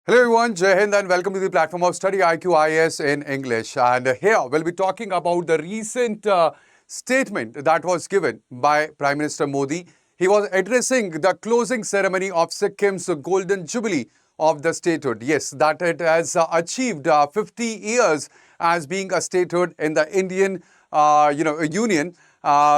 Hello everyone, Jai Hind and welcome to the platform of StudyIQ IAS in English. And here we'll be talking about the recent statement that was given by Prime Minister Modi. He was addressing the closing ceremony of Sikkim's Golden Jubilee of the statehood. Yes, that it has achieved 50 years as being a statehood in the Indian Union.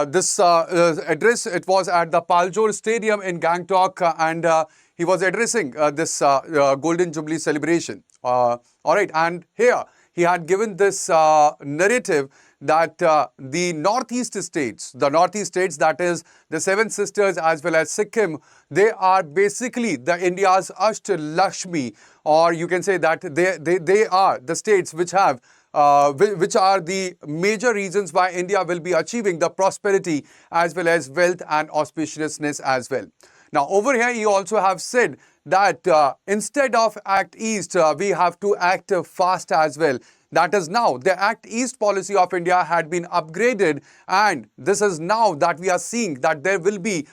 This address, it was at the Paljor Stadium in Gangtok, and he was addressing this Golden Jubilee celebration. All right, and here he had given this narrative that the northeast states, that is the Seven Sisters as well as Sikkim, they are basically the India's Ashtalakshmi, or you can say that they are the states which have which are the major reasons why India will be achieving the prosperity as well as wealth and auspiciousness as well. Now, over here, he also have said that instead of Act East, we have to act fast as well. That is now the Act East policy of India had been upgraded, and this is now that we are seeing that there will be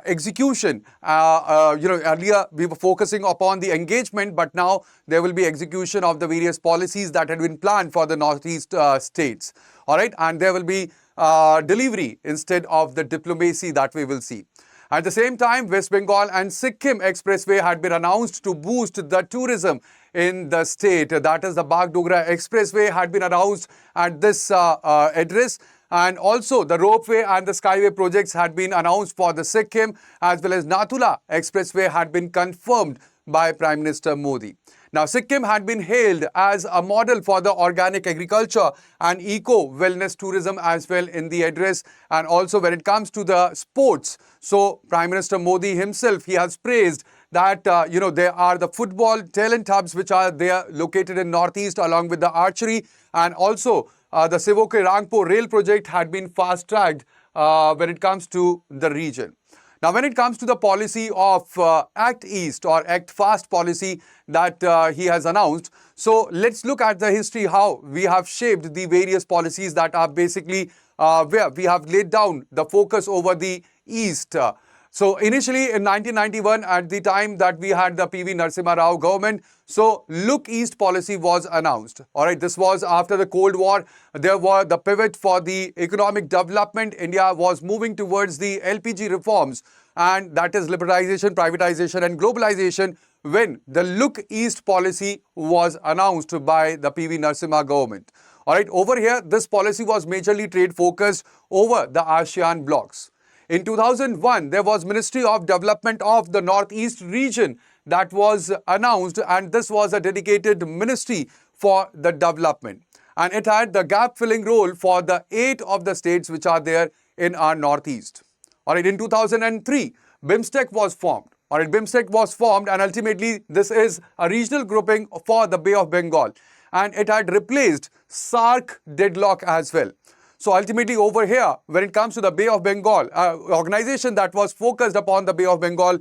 execution. Earlier we were focusing upon the engagement, but now there will be execution of the various policies that had been planned for the northeast states. All right, and there will be delivery instead of the diplomacy that we will see. At the same time, West Bengal and Sikkim Expressway had been announced to boost the tourism in the state. That is, the Bagdogra Expressway had been announced at this address. And also, the ropeway and the skyway projects had been announced for the Sikkim, as well as Nathula Expressway had been confirmed by Prime Minister Modi. Now, Sikkim had been hailed as a model for the organic agriculture and eco-wellness tourism as well in the address. And also when it comes to the sports, so Prime Minister Modi himself, he has praised that, there are the football talent hubs which are there located in Northeast along with the archery. And also the Sivoke Rangpo rail project had been fast-tracked when it comes to the region. Now, when it comes to the policy of Act East or Act Fast policy that he has announced, so let's look at the history, how we have shaped the various policies that are basically where we have laid down the focus over the East. So initially in 1991, at the time that we had the P.V. Narasimha Rao government, so Look East policy was announced. All right, this was after the Cold War. There were the pivot for the economic development. India was moving towards the LPG reforms, and that is liberalization, privatization and globalization, when the Look East policy was announced by the P.V. Narasimha government. All right, over here, this policy was majorly trade focused over the ASEAN blocs. In 2001, there was Ministry of Development of the Northeast region that was announced, and this was a dedicated ministry for the development. And it had the gap-filling role for the 8 of the states which are there in our Northeast. All right, in 2003, BIMSTEC was formed. All right, BIMSTEC was formed, and ultimately this is a regional grouping for the Bay of Bengal. And it had replaced SAARC deadlock as well. So ultimately over here, when it comes to the Bay of Bengal, organization that was focused upon the Bay of Bengal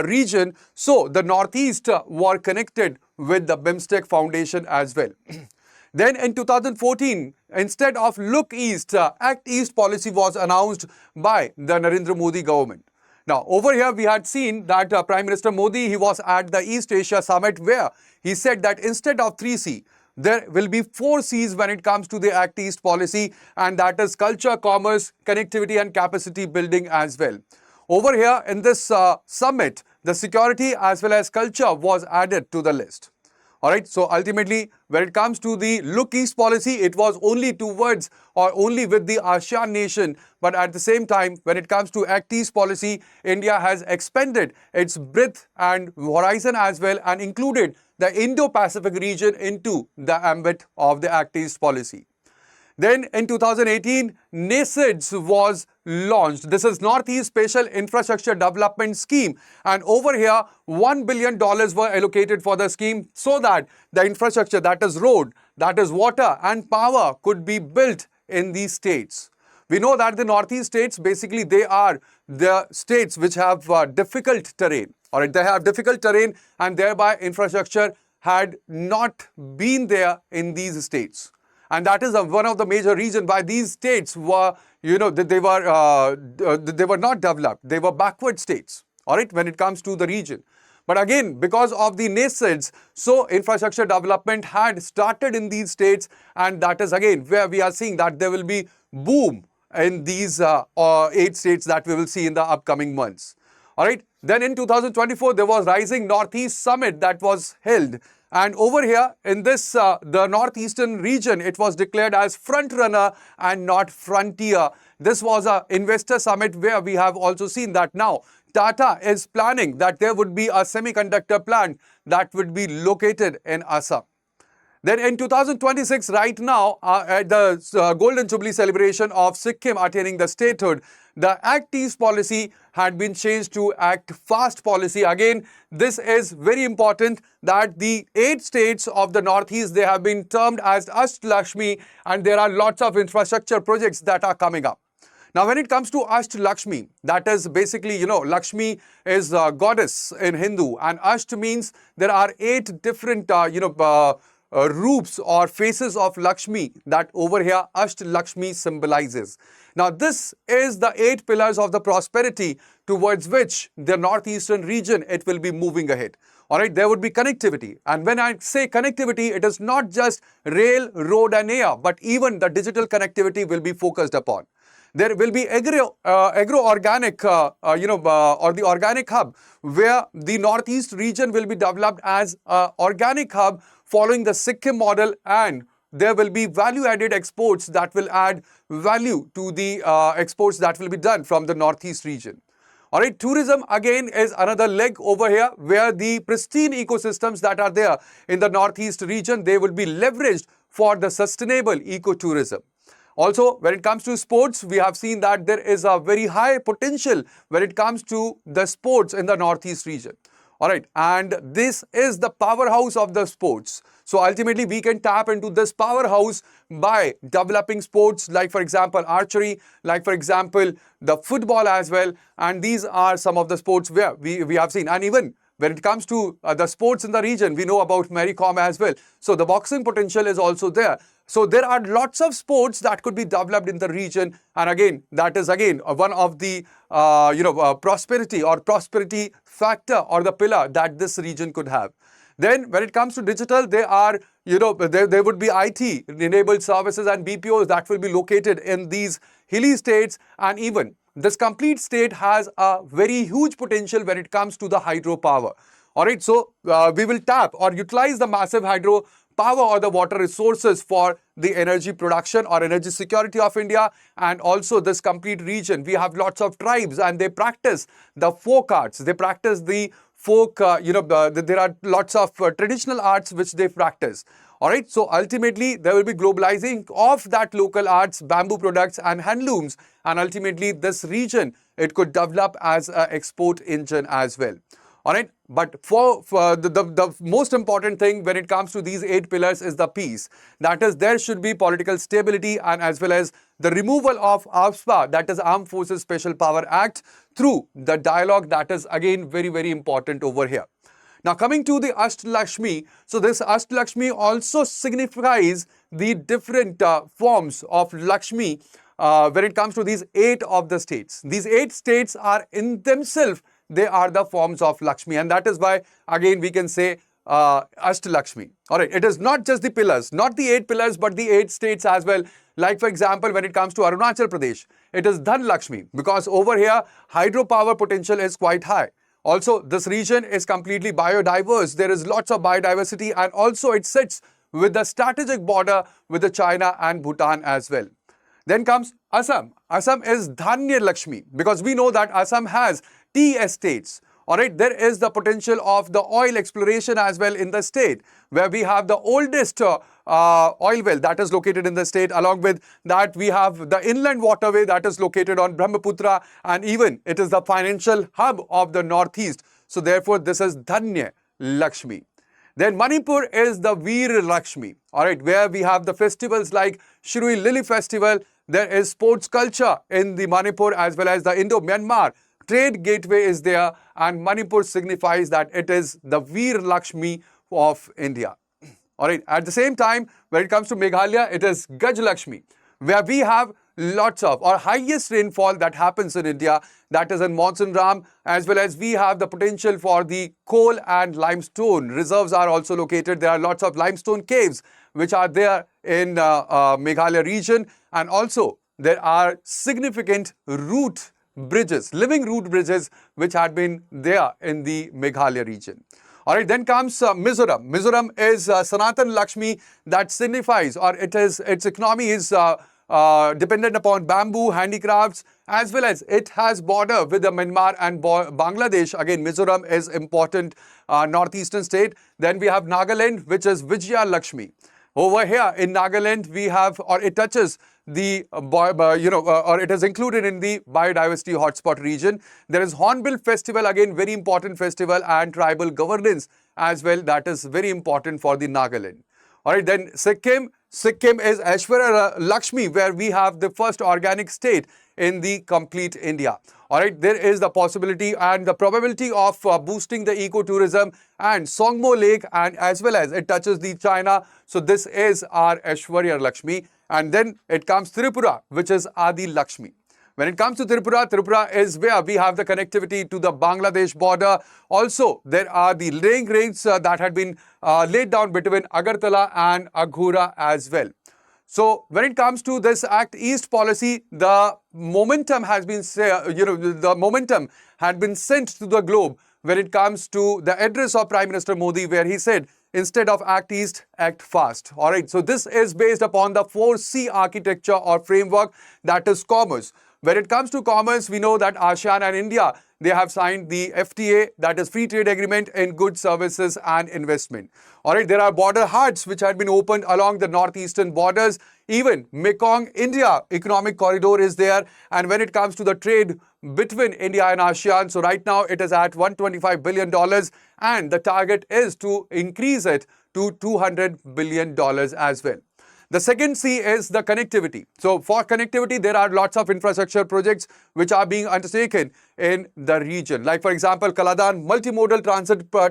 region, so the Northeast were connected with the BIMSTEC Foundation as well. Then in 2014, instead of Look East, Act East policy was announced by the Narendra Modi government. Now, over here, we had seen that Prime Minister Modi, he was at the East Asia Summit where he said that instead of 3C, there will be 4 C's when it comes to the Act East policy, and that is culture, commerce, connectivity and capacity building as well. Over here in this summit, the security as well as culture was added to the list. All right, so ultimately, when it comes to the Look East policy, it was only towards or only with the ASEAN nation. But at the same time, when it comes to Act East policy, India has expanded its breadth and horizon as well and included the Indo-Pacific region into the ambit of the Act East policy. Then in 2018, NASEDS was launched. This is Northeast Special Infrastructure Development Scheme. And over here, $1 billion were allocated for the scheme so that the infrastructure, that is road, that is water and power, could be built in these states. We know that the Northeast states, basically they are the states which have difficult terrain. All right, they have difficult terrain and thereby infrastructure had not been there in these states. And that is one of the major reasons why these states were, they were not developed. They were backward states, all right, when it comes to the region. But again, because of the nascents, so infrastructure development had started in these states, and that is again where we are seeing that there will be boom in these 8 states that we will see in the upcoming months. All right. Then in 2024, there was Rising Northeast Summit that was held. And over here in this, the northeastern region, it was declared as front runner and not frontier. This was an investor summit where we have also seen that now Tata is planning that there would be a semiconductor plant that would be located in Assam. Then in 2026, right now, at the Golden Jubilee celebration of Sikkim attaining the statehood, the Act East policy had been changed to Act Fast policy. Again, this is very important that the 8 states of the Northeast, they have been termed as Ashtalakshmi, and there are lots of infrastructure projects that are coming up. Now, when it comes to Ashtalakshmi, that is basically, Lakshmi is a goddess in Hindu, and Asht means there are 8 different, roops or faces of Lakshmi that over here Ashtalakshmi symbolizes. Now, this is the 8 pillars of the prosperity towards which the northeastern region, it will be moving ahead. All right, there would be connectivity. And when I say connectivity, it is not just rail, road and air, but even the digital connectivity will be focused upon. There will be agro-organic, or the organic hub, where the northeast region will be developed as an organic hub following the Sikkim model, and there will be value-added exports that will add value to the exports that will be done from the northeast region. All right, tourism again is another leg over here where the pristine ecosystems that are there in the northeast region, they will be leveraged for the sustainable ecotourism. Also, when it comes to sports, we have seen that there is a very high potential when it comes to the sports in the northeast region. All right, and this is the powerhouse of the sports. So ultimately, we can tap into this powerhouse by developing sports like, for example, archery, like, for example, the football as well. And these are some of the sports where we have seen. And even when it comes to the sports in the region, we know about Mary Kom as well. So the boxing potential is also there. So there are lots of sports that could be developed in the region. And again, that is again one of the prosperity factor or the pillar that this region could have. Then when it comes to digital, there are, there would be IT enabled services and BPOs that will be located in these hilly states. And even this complete state has a very huge potential when it comes to the hydropower. All right, so we will tap or utilize the massive hydro power or the water resources for the energy production or energy security of India. And also this complete region, we have lots of tribes and they practice the folk arts. They practice the folk, there are lots of traditional arts which they practice. All right, so ultimately there will be globalizing of that local arts, bamboo products and handlooms. And ultimately this region, it could develop as an export engine as well. All right, but for the most important thing when it comes to these 8 pillars is the peace. That is, there should be political stability and as well as the removal of AFSPA, that is Armed Forces Special Power Act, through the dialogue. That is again very, very important over here. Now coming to the Ashtalakshmi, so this Ashtalakshmi also signifies the different forms of Lakshmi when it comes to these 8 of the states. These 8 states are in themselves, they are the forms of Lakshmi, and that is why again we can say Ashtalakshmi. All right, it is not just the pillars, not the 8 pillars, but the 8 states as well. Like for example, when it comes to Arunachal Pradesh, it is Dhan Lakshmi because over here hydropower potential is quite high. Also, this region is completely biodiverse. There is lots of biodiversity, and also it sits with the strategic border with the China and Bhutan as well. Then comes Assam. Assam is Dhanya Lakshmi because we know that Assam has tea estates. All right, there is the potential of the oil exploration as well in the state, where we have the oldest oil well that is located in the state. Along with that, we have the inland waterway that is located on Brahmaputra, and even it is the financial hub of the northeast. So therefore, this is Dhanya Lakshmi. Then Manipur is the Veer Lakshmi, all right, where we have the festivals like Shirui Lily Festival. There is sports culture in the Manipur as well as the Indo-Myanmar trade gateway is there, and Manipur signifies that it is the Veer Lakshmi of India. All right, at the same time, when it comes to Meghalaya, it is Gaj Lakshmi, where we have lots of or highest rainfall that happens in India, that is in monsoon ram, as well as we have the potential for the coal and limestone reserves are also located. There are lots of limestone caves which are there in Meghalaya region, and also there are significant root bridges, living root bridges, which had been there in the Meghalaya region. All right, then comes Mizoram. Mizoram is Sanatan Lakshmi, that signifies, or its economy is dependent upon bamboo, handicrafts, as well as it has border with the Myanmar and Bangladesh. Again, Mizoram is important northeastern state. Then we have Nagaland, which is Vijaya Lakshmi. Over here in Nagaland, we have, or it touches the, or it is included in the biodiversity hotspot region. There is Hornbill Festival, again, very important festival, and tribal governance as well. That is very important for the Nagaland. All right, then Sikkim. Sikkim is Aishwarya Lakshmi, where we have the first organic state in the complete India. All right, there is the possibility and the probability of boosting the ecotourism and Songmo Lake, and as well as it touches the China. So this is our Aishwarya Lakshmi. And then it comes Tripura, which is Adi Lakshmi. When it comes to Tripura, Tripura is where we have the connectivity to the Bangladesh border. Also, there are the laying rings that had been laid down between Agartala and Aghura as well. So, when it comes to this Act East policy, the momentum has been, the momentum had been sent to the globe when it comes to the address of Prime Minister Modi, where he said, instead of Act East, act fast. All right. So, this is based upon the 4C architecture or framework, that is commerce. When it comes to commerce, we know that ASEAN and India, they have signed the FTA, that is Free Trade Agreement in goods, services and investment. All right, there are border huts which had been opened along the northeastern borders. Even Mekong India Economic Corridor is there. And when it comes to the trade between India and ASEAN, so right now it is at $125 billion, and the target is to increase it to $200 billion as well. The second C is the connectivity. So for connectivity, there are lots of infrastructure projects which are being undertaken in the region. Like for example, Kaladan Multimodal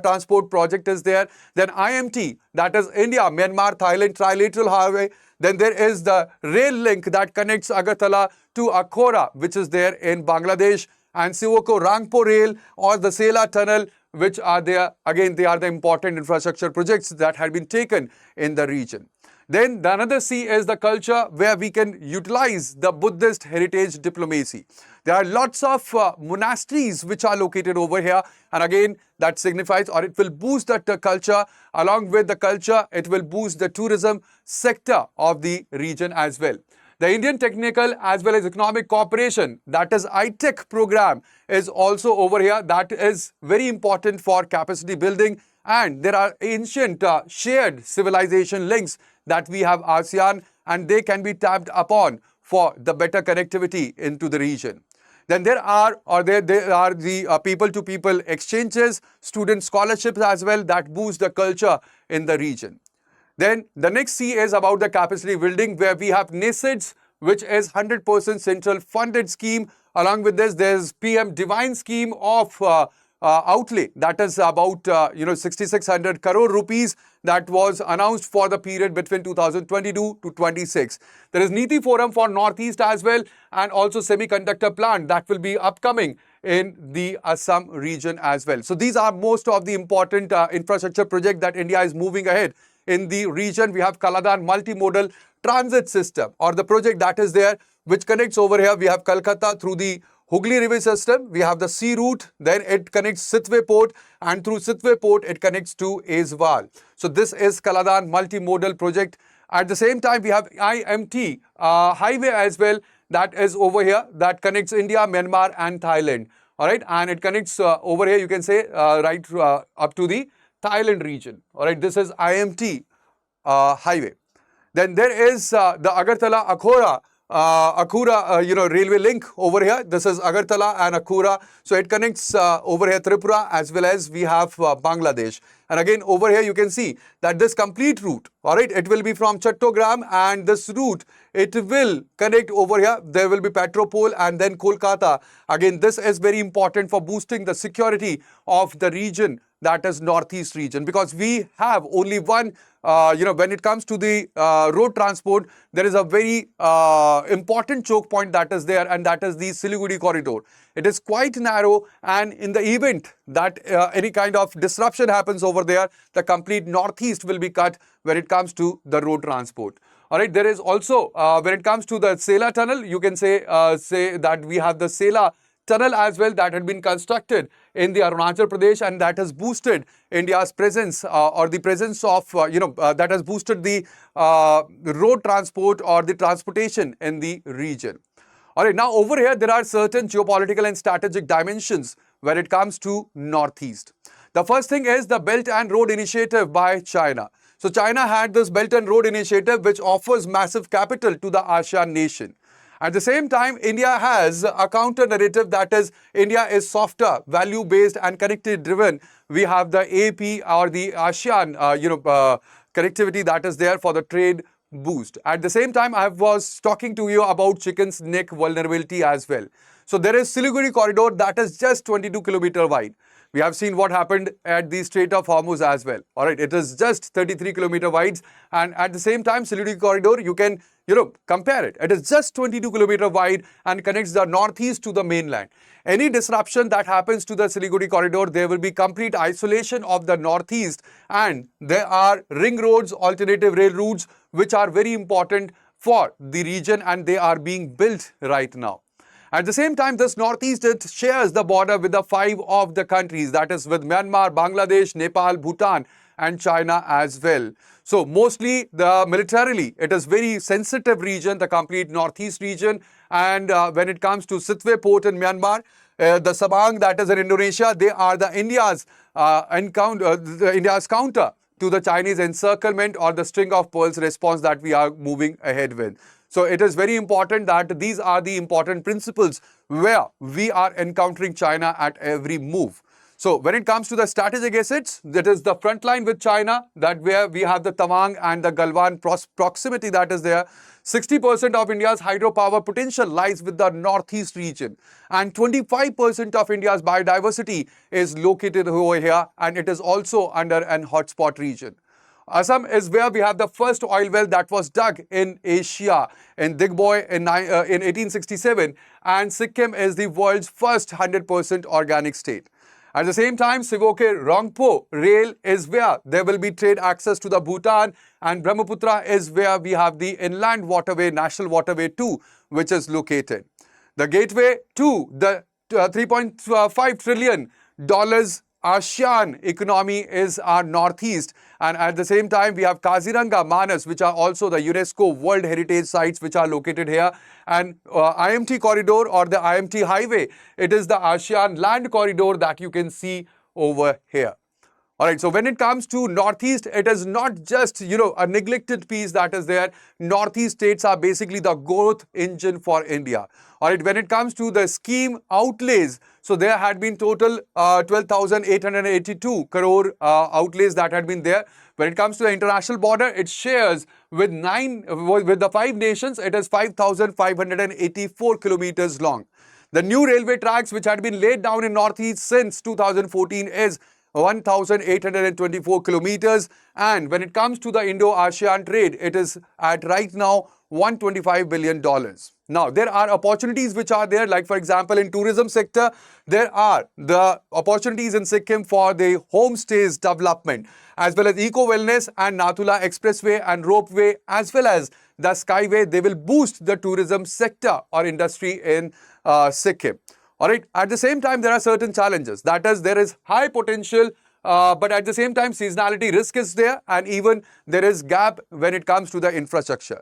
Transport Project is there. Then IMT, that is India, Myanmar, Thailand Trilateral Highway. Then there is the rail link that connects Agartala to Akhora, which is there in Bangladesh, and Siwoko Rangpo Rail or the Sela Tunnel, which are there. Again, they are the important infrastructure projects that had been taken in the region. Then the another C is the culture, where we can utilize the Buddhist heritage diplomacy. There are lots of monasteries which are located over here, and again that signifies, or it will boost that culture. Along with the culture, it will boost the tourism sector of the region as well. The Indian Technical as well as Economic Cooperation, that is ITEC program, is also over here. That is very important for capacity building, and there are ancient shared civilization links that we have ASEAN, and they can be tapped upon for the better connectivity into the region. Then there are the people-to-people exchanges, student scholarships as well, that boost the culture in the region. Then the next C is about the capacity building, where we have NACEDS, which is 100% central funded scheme. Along with this, there's PM Divine scheme of outlay, that is about 6,600 crore rupees, that was announced for the period between 2022 to 26. There is Niti Forum for Northeast as well, and also semiconductor plant that will be upcoming in the Assam region as well. So these are most of the important infrastructure projects that India is moving ahead in the region. We have Kaladan Multimodal Transit System, or the project that is there, which connects over here. We have Kolkata through the Hooghly River system, we have the sea route, then it connects Sitwe Port, and through Sitwe Port, it connects to Aizwal. So this is Kaladan Multimodal Project. At the same time, we have IMT highway as well, that is over here, that connects India, Myanmar and Thailand. All right, and it connects over here, you can say, right up to the Thailand region. All right, this is IMT highway. Then there is the Agartala Akhura railway link over here. This is Agartala and Akhura. So it connects over here Tripura as well as we have Bangladesh. And again over here you can see that this complete route, all right, it will be from Chattogram, and this route, it will connect over here. There will be Petropole and then Kolkata. Again, this is very important for boosting the security of the region, that is Northeast region, because we have only one when it comes to the road transport, there is a very important choke point that is there, and that is the Siliguri corridor. It is quite narrow, and in the event that any kind of disruption happens over there, the complete northeast will be cut when it comes to the road transport. All right, there is also, when it comes to the Sela tunnel, you can say that we have the Sela tunnel as well that had been constructed in the Arunachal Pradesh, and that has boosted India's presence or the presence of, that has boosted the road transport or the transportation in the region. All right, now over here, there are certain geopolitical and strategic dimensions when it comes to Northeast. The first thing is the Belt and Road Initiative by China. So China had this Belt and Road Initiative which offers massive capital to the ASEAN nation. At the same time, India has a counter narrative that is India is softer, value-based and connectivity-driven. We have the AP or the ASEAN, connectivity that is there for the trade boost. At the same time, I was talking to you about chicken's neck vulnerability as well. So there is Siliguri corridor that is just 22 kilometer wide. We have seen what happened at the Strait of Hormuz as well. All right, it is just 33 kilometer wide, and at the same time, Siliguri corridor, you can compare it. It is just 22 kilometer wide and connects the northeast to the mainland. Any disruption that happens to the Siliguri corridor, there will be complete isolation of the northeast, and there are ring roads, alternative rail routes, which are very important for the region, and they are being built right now. At the same time, this northeast, it shares the border with the 5 of the countries, that is with Myanmar, Bangladesh, Nepal, Bhutan and China as well. So mostly militarily, it is very sensitive region, the complete northeast region. And when it comes to Sitwe port in Myanmar, the Sabang, that is in Indonesia, they are the India's counter to the Chinese encirclement or the string of pearls response that we are moving ahead with. So it is very important that these are the important principles where we are encountering China at every move. So when it comes to the strategic assets, that is the front line with China, that where we have the Tawang and the Galwan proximity that is there. 60% of India's hydropower potential lies with the northeast region, and 25% of India's biodiversity is located over here, and it is also under an hotspot region. Assam is where we have the first oil well that was dug in Asia in Digboi in 1867, and Sikkim is the world's first 100% organic state. At the same time, Sivoke-Rongpo rail is where there will be trade access to the Bhutan, and Brahmaputra is where we have the inland waterway, National Waterway 2, which is located. The gateway to the $3.5 trillion ASEAN economy is our northeast, and at the same time we have Kaziranga, Manas, which are also the UNESCO World Heritage Sites which are located here, and IMT corridor or the IMT highway, it is the ASEAN land corridor that you can see over here. Alright, so when it comes to Northeast, it is not just, a neglected piece that is there. Northeast states are basically the growth engine for India. Alright, when it comes to the scheme outlays, so there had been total 12,882 crore outlays that had been there. When it comes to the international border, it shares with the 5 nations, it is 5,584 kilometers long. The new railway tracks which had been laid down in Northeast since 2014 is 1,824 kilometers, and when it comes to the Indo-ASEAN trade, it is at right now $125 billion. Now, there are opportunities which are there, like for example, in tourism sector, there are the opportunities in Sikkim for the homestays development, as well as eco-wellness and Nathula Expressway and Ropeway, as well as the Skyway. They will boost the tourism sector or industry in Sikkim. Alright, at the same time, there are certain challenges. That is, there is high potential, but at the same time, seasonality risk is there, and even there is gap when it comes to the infrastructure.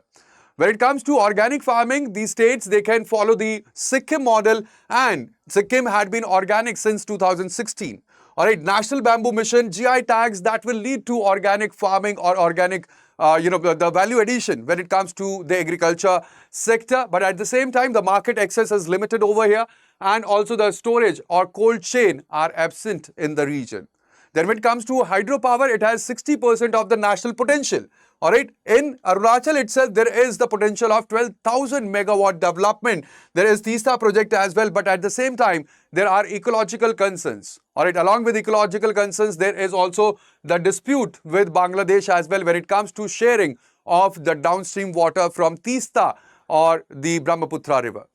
When it comes to organic farming, these states, they can follow the Sikkim model, and Sikkim had been organic since 2016. Alright, National Bamboo Mission, GI tags that will lead to organic farming or organic the value addition when it comes to the agriculture sector. But at the same time, the market access is limited over here, and also the storage or cold chain are absent in the region. Then when it comes to hydropower, it has 60% of the national potential. All right, in Arunachal itself, there is the potential of 12,000 megawatt development. There is Teesta project as well, but at the same time, there are ecological concerns. All right, along with ecological concerns, there is also the dispute with Bangladesh as well when it comes to sharing of the downstream water from Teesta or the Brahmaputra river.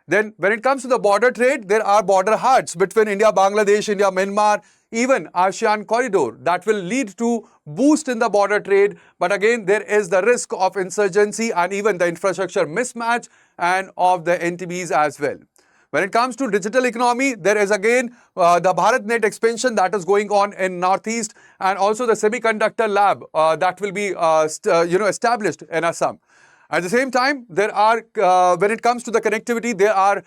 Then when it comes to the border trade, there are border huts between India, Bangladesh, India, Myanmar, even ASEAN corridor that will lead to boost in the border trade. But again, there is the risk of insurgency and even the infrastructure mismatch and of the NTBs as well. When it comes to digital economy, there is again the BharatNet expansion that is going on in Northeast, and also the semiconductor lab that will be established in Assam. At the same time, there are when it comes to the connectivity, there are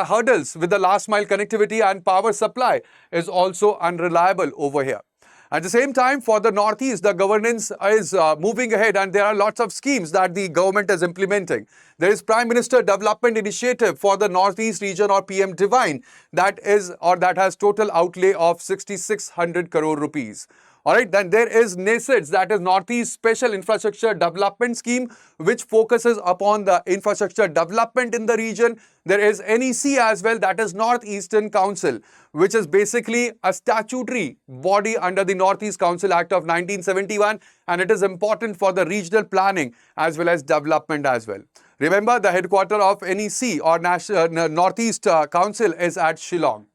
hurdles with the last mile connectivity, and power supply is also unreliable over here. At the same time, for the Northeast, the governance is moving ahead, and there are lots of schemes that the government is implementing. There is Prime Minister Development Initiative for the Northeast region, or PM Divine, that has total outlay of 6,600 crore rupees. All right, then there is NASIDS, that is Northeast Special Infrastructure Development Scheme, which focuses upon the infrastructure development in the region. There is NEC as well, that is Northeastern Council, which is basically a statutory body under the Northeast Council Act of 1971, and it is important for the regional planning as well as development as well. Remember, the headquarters of NEC or Northeast Council is at Shillong.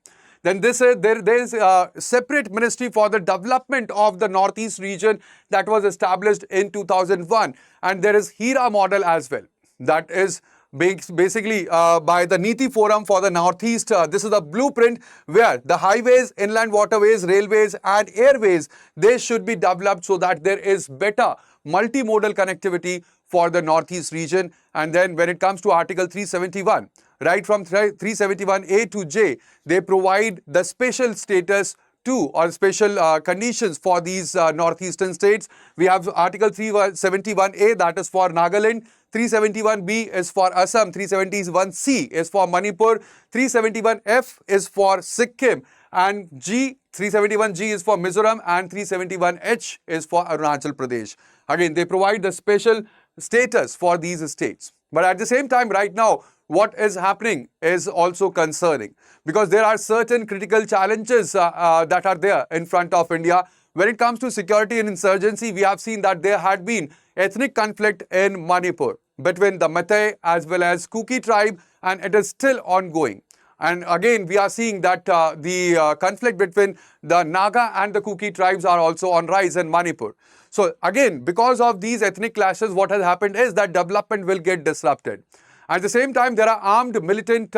Then there is a separate ministry for the development of the Northeast region that was established in 2001. And there is HERA model as well. That is basically by the Niti Forum for the Northeast. This is a blueprint where the highways, inland waterways, railways and airways, they should be developed so that there is better multimodal connectivity for the Northeast region. And then when it comes to Article 371, right from 371A to J, they provide the special status to or special conditions for these northeastern states. We have Article 371A, that is for Nagaland, 371B is for Assam, 371C is for Manipur, 371F is for Sikkim, and 371G is for Mizoram, and 371H is for Arunachal Pradesh. Again, they provide the special status for these states. But at the same time, right now, what is happening is also concerning, because there are certain critical challenges that are there in front of India. When it comes to security and insurgency, we have seen that there had been ethnic conflict in Manipur between the Meitei as well as Kuki tribe, and it is still ongoing. And again, we are seeing that the conflict between the Naga and the Kuki tribes are also on rise in Manipur. So again, because of these ethnic clashes, what has happened is that development will get disrupted. At the same time, there are armed militant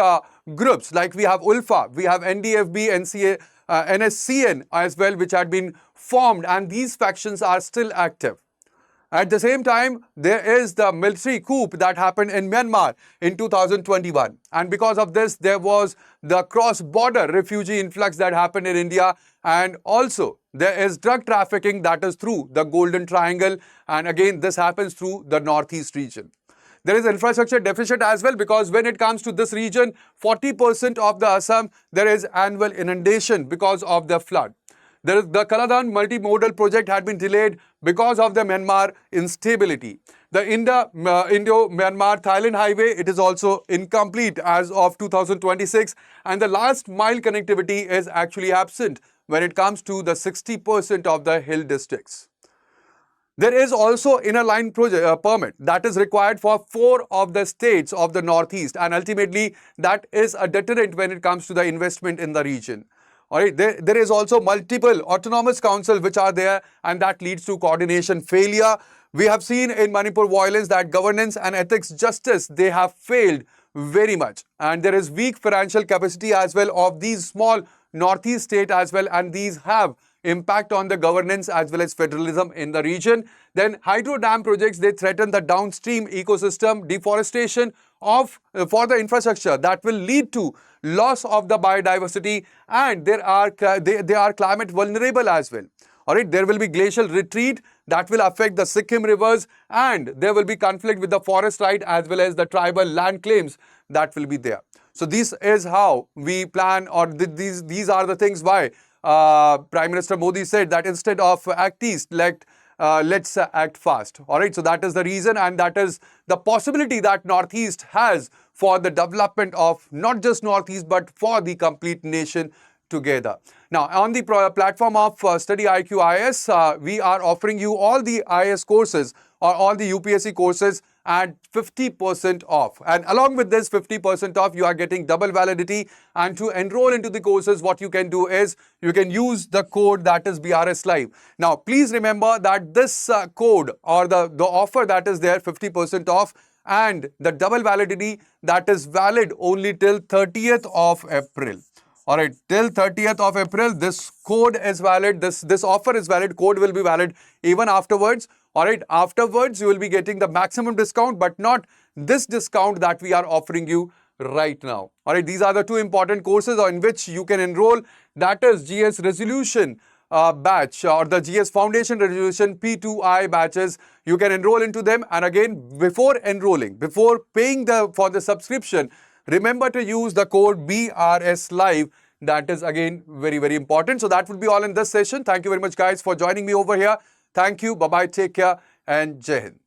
groups like we have ULFA, we have NDFB, NSCN as well, which had been formed, and these factions are still active. At the same time, there is the military coup that happened in Myanmar in 2021. And because of this, there was the cross-border refugee influx that happened in India. And also, there is drug trafficking that is through the Golden Triangle. And again, this happens through the Northeast region. There is infrastructure deficit as well, because when it comes to this region, 40% of the Assam, there is annual inundation because of the flood. The Kaladan multimodal project had been delayed because of the Myanmar instability. The Indo-Myanmar Thailand highway, it is also incomplete as of 2026. And the last mile connectivity is actually absent when it comes to the 60% of the hill districts. There is also inner line permit that is required for 4 of the states of the Northeast, and ultimately that is a deterrent when it comes to the investment in the region. All right, there is also multiple autonomous councils which are there, and that leads to coordination failure. We have seen in Manipur violence that governance and ethics justice, they have failed very much. And there is weak financial capacity as well of these small Northeast states as well, and these have impact on the governance as well as federalism in the region. Then hydro dam projects, they threaten the downstream ecosystem, deforestation for the infrastructure that will lead to loss of the biodiversity, and they are climate vulnerable as well. All right, there will be glacial retreat that will affect the Sikkim rivers, and there will be conflict with the forest right as well as the tribal land claims that will be there. So this is how we plan, or these are the things why Prime Minister Modi said that instead of act east, let's act fast. All right, so that is the reason, and that is the possibility that Northeast has for the development of not just Northeast but for the complete nation together. Now, on the platform of StudyIQ IAS, we are offering you all the IAS courses or all the UPSC courses at 50% off. And along with this 50% off, you are getting double validity. And to enroll into the courses, what you can do is you can use the code that is BRS Live. Now, please remember that this code or the offer that is there, 50% off, and the double validity, that is valid only till 30th of April. All right, till 30th of April, this code is valid, this offer is valid, code will be valid even afterwards. All right, afterwards, you will be getting the maximum discount, but not this discount that we are offering you right now. All right, these are the two important courses in which you can enroll. That is GS Resolution batch or the GS Foundation Resolution P2I batches. You can enroll into them. And again, before enrolling, before paying for the subscription, remember to use the code BRS Live. That is again very, very important. So that would be all in this session. Thank you very much, guys, for joining me over here. Thank you. Bye-bye. Take care and Jai Hind.